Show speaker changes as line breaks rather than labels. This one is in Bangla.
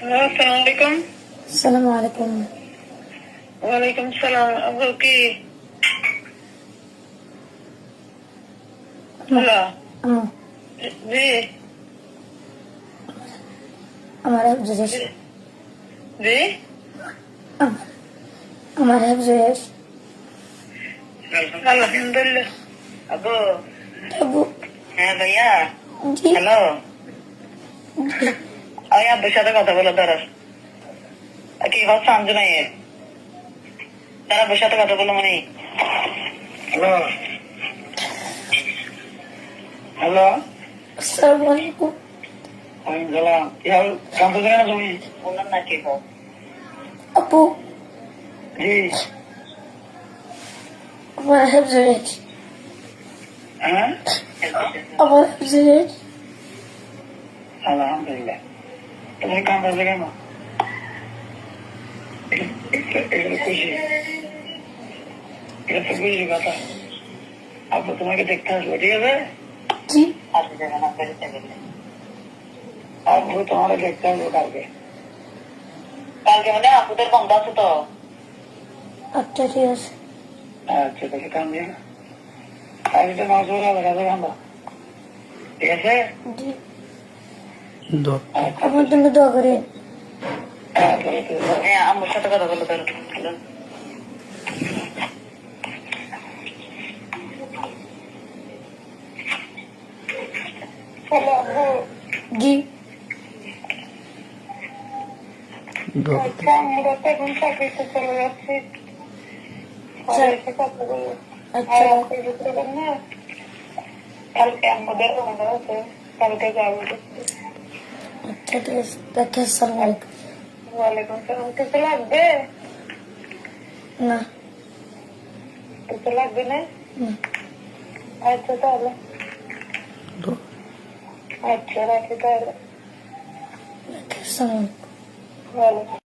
আসসালামাইকুম।
আসসালামু আলাইকুম।
ওয়ালাইকুম সালাম। আপু কি হ্যালো?
আম্মু
জি
আমার একজনের
জি জি।
আমার একজনের
আলহামদুলিল্লাহ। আপু
আব্বু।
হ্যাঁ ভাইয়া।
জি
হ্যালো,
জি
আমি আব্বুর সাথে কথা বলে ধরো কি হচ্ছে আঞ্জু নাই তার আব্বুর সাথে কথা বলো মানে। Hello hello.
আসসালামু আলাইকুম।
আমি গেলাম কি হল কামতে না তুমি বললাম না কি হোক।
আব্বু
জি
আমার একজনের
হ্যাঁ
আমার একজনের
আলহামদুলিল্লাহ। তুমি কাম করবে কেন? এগুলো খুশি, এটা তো খুশি কথা। আপু তোমাকে দেখতে আসবো, ঠিক আছে?
জি
আপু তোমাকে দেখতে আসবো কালকে। কালকে মানে আপুদের বন্ধ আছে তো।
আচ্ছা ঠিক আছে।
আচ্ছা তাহলে কাম দিয়ে আজকে তো মাছ ধরা হবে, কাজে বান্ধব, ঠিক আছে?
জি
আচ্ছা,
আমার জন্য দোয়া করেন।
হ্যাঁ আম্মুর সাথে কথা বলো ধরো। হ্যালো আব্বু।
জি
আচ্ছা আমরা তো এখন চাকরিতে চলে যাচ্ছি। পরে এসে কথা বলবো।
আচ্ছা
আর আপনি বুঝতে পারেন না, কালকে আমাদের বন্ধ আছে, কালকে যাবো দেখতে।
আচ্ছা ঠিক আছে। আচ্ছা আসসালামু আলাইকুম।
ওয়ালাইকুম সালাম। কিছু লাগবে?
না
কিছু লাগবে না?
না
আচ্ছা তাহলে আচ্ছা রাখি তাহলে।
আচ্ছা আসসালামু আলাইকুম।
ওয়ালাইকুম